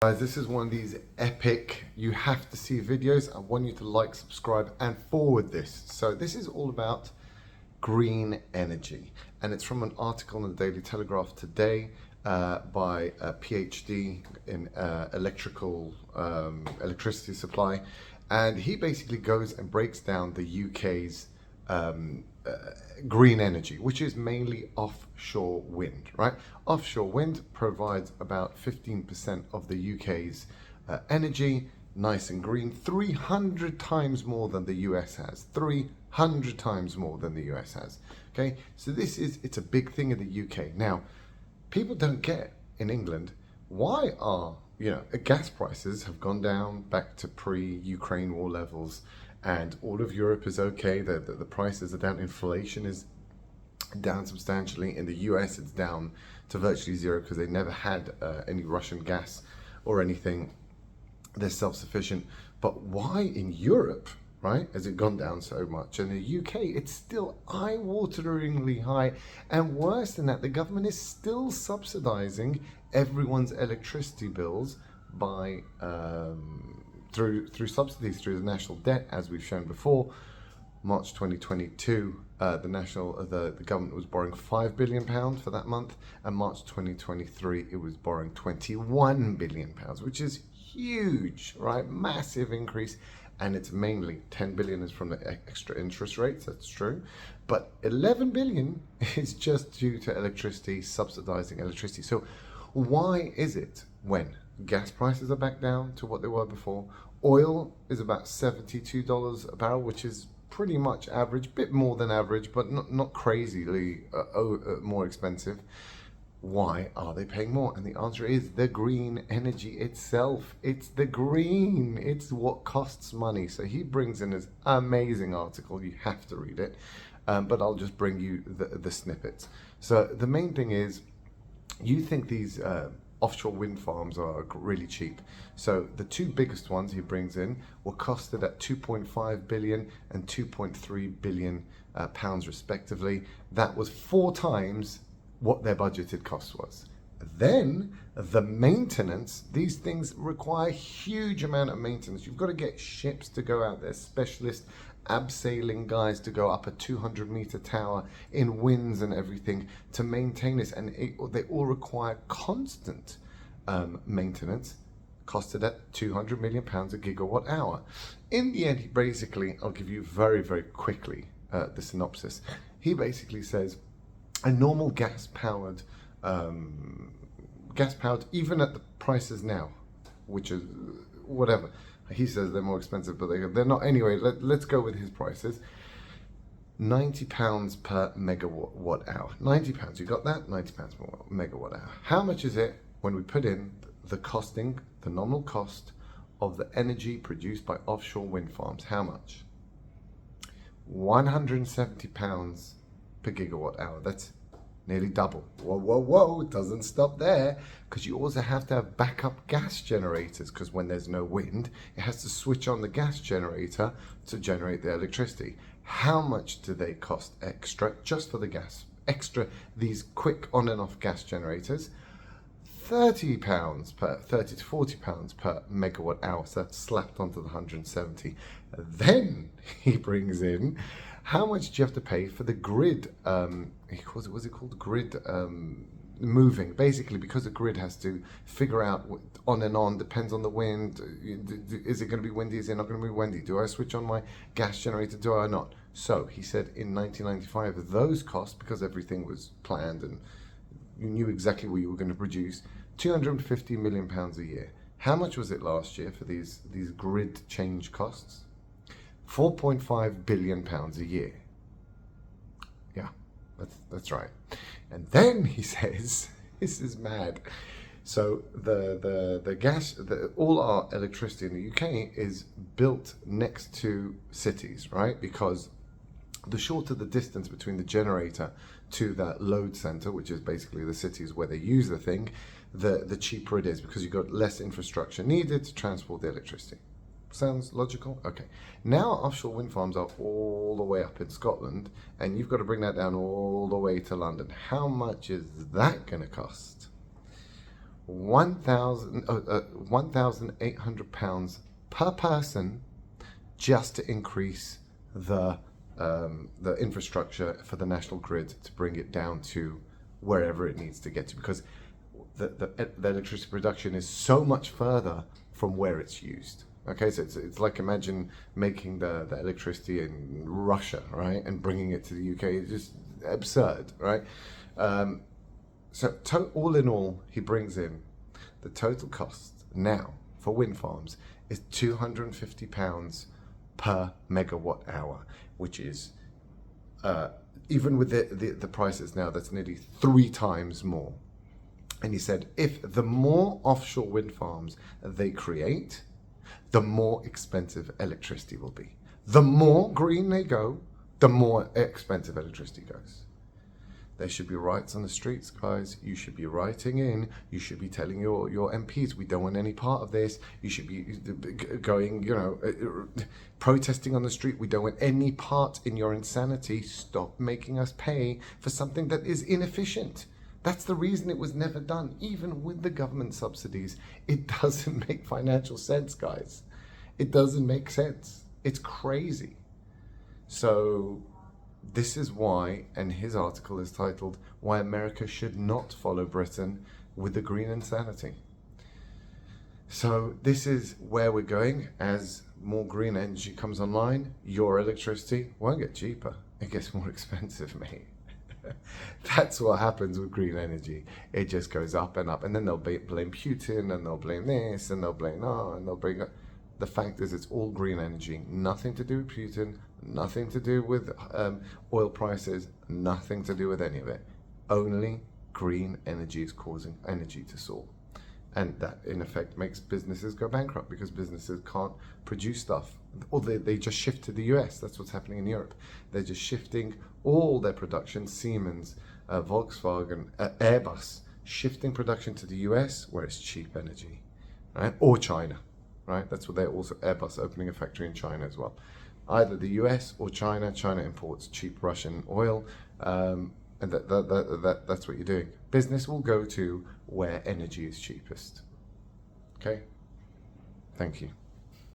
Guys, this is one of these epic, you have to see videos. I want you to like, subscribe, and forward this. So this is all about green energy, and it's from an article in the Daily Telegraph today by a PhD in electricity supply, and he basically goes and breaks down the UK's green energy, which is mainly offshore wind, right? Offshore wind provides about 15% of the UK's energy, nice and green, 300 times more than the US has. 300 times more than the US has. Okay, so it's a big thing in the UK. Now, people don't get in England why gas prices have gone down back to pre-Ukraine war levels, and all of Europe is okay. The prices are down. Inflation is down substantially. In the US, it's down to virtually zero because they never had any Russian gas or anything. They're self-sufficient. But why in Europe, right, has it gone down so much? In the UK, it's still eye-wateringly high. And worse than that, the government is still subsidizing everyone's electricity bills by through subsidies through the national debt, as we've shown before. March 2022, the government was borrowing £5 billion for that month, and March 2023 it was borrowing £21 billion, which is huge, right? Massive increase. And it's mainly 10 billion is from the extra interest rates, that's true, but 11 billion is just due to electricity, subsidizing electricity. So why is it, when gas prices are back down to what they were before, oil is about $72 a barrel, which is pretty much average, bit more than average, but not crazily more expensive, why are they paying more? And the answer is the green energy itself. It's the green, it's what costs money. So he brings in this amazing article, you have to read it, but I'll just bring you the snippets. So the main thing is, you think these offshore wind farms are really cheap. So the two biggest ones he brings in were costed at 2.5 billion and 2.3 billion pounds respectively. That was 4 times what their budgeted cost was. Then the maintenance, these things require a huge amount of maintenance. You've got to get ships to go out there, specialist abseiling guys to go up a 200-meter tower in winds and everything to maintain this, and they all require constant maintenance, costed at 200 million pounds a gigawatt hour. In the end, he basically, I'll give you very, very quickly the synopsis. He basically says a normal gas-powered, even at the prices now, which is whatever, he says they're more expensive, but they're not. Anyway, let's go with his prices. £90 per megawatt hour. £90, you got that? £90 per megawatt hour. How much is it when we put in the costing, the nominal cost of the energy produced by offshore wind farms? How much? £170 per gigawatt hour. That's nearly double. Whoa, it doesn't stop there, because you also have to have backup gas generators, because when there's no wind, it has to switch on the gas generator to generate the electricity. How much do they cost extra just for the gas? Extra, these quick on and off gas generators, £30 to £40 per megawatt hour. So that's slapped onto the 170. Then he brings in, how much do you have to pay for the grid? He calls it, what's it called? Grid moving. Basically, because the grid has to figure out on and on, depends on the wind. Is it going to be windy? Is it not going to be windy? Do I switch on my gas generator? Do I not? So he said in 1995, those costs, because everything was planned and you knew exactly what you were going to produce, £250 million a year. How much was it last year for these grid change costs? £4.5 billion a year. Yeah, that's right. And then he says, this is mad. So the gas, all our electricity in the UK is built next to cities, right? Because the shorter the distance between the generator to that load center, which is basically the cities where they use the thing, the cheaper it is, because you've got less infrastructure needed to transport the electricity. Sounds logical? Okay. Now offshore wind farms are all the way up in Scotland, and you've got to bring that down all the way to London. How much is that going to cost? £1,800 per person just to increase the infrastructure for the national grid to bring it down to wherever it needs to get to, because the electricity production is so much further from where it's used. Okay, so it's like, imagine making the electricity in Russia, right, and bringing it to the UK. It's just absurd, right? All in all, he brings in the total cost now for wind farms is £250 per megawatt hour, which is even with the prices now, that's nearly 3 times more. And he said, if the more offshore wind farms they create, the more expensive electricity will be. The more green they go, the more expensive electricity goes. There should be riots on the streets, guys. You should be writing in. You should be telling your MPs, we don't want any part of this. You should be going, protesting on the street. We don't want any part in your insanity. Stop making us pay for something that is inefficient. That's the reason it was never done. Even with the government subsidies, it doesn't make financial sense, guys. It doesn't make sense. It's crazy. So this is why, and his article is titled, Why America Should Not Follow Britain with the Green Insanity. So this is where we're going. As more green energy comes online, your electricity won't get cheaper. It gets more expensive, mate. That's what happens with green energy. It just goes up and up, and then they'll blame Putin, and they'll blame this, and they'll blame and they'll bring up. The fact is, it's all green energy. Nothing to do with Putin, nothing to do with oil prices, nothing to do with any of it. Only green energy is causing energy to soar. And that, in effect, makes businesses go bankrupt, because businesses can't produce stuff. Or they just shift to the US. That's what's happening in Europe. They're just shifting all their production, Siemens, Volkswagen, Airbus, shifting production to the US, where it's cheap energy, right? Or China, right? That's what they're also, Airbus opening a factory in China as well. Either the US or China. China imports cheap Russian oil, and that's what you're doing. Business will go to where energy is cheapest. Okay? Thank you.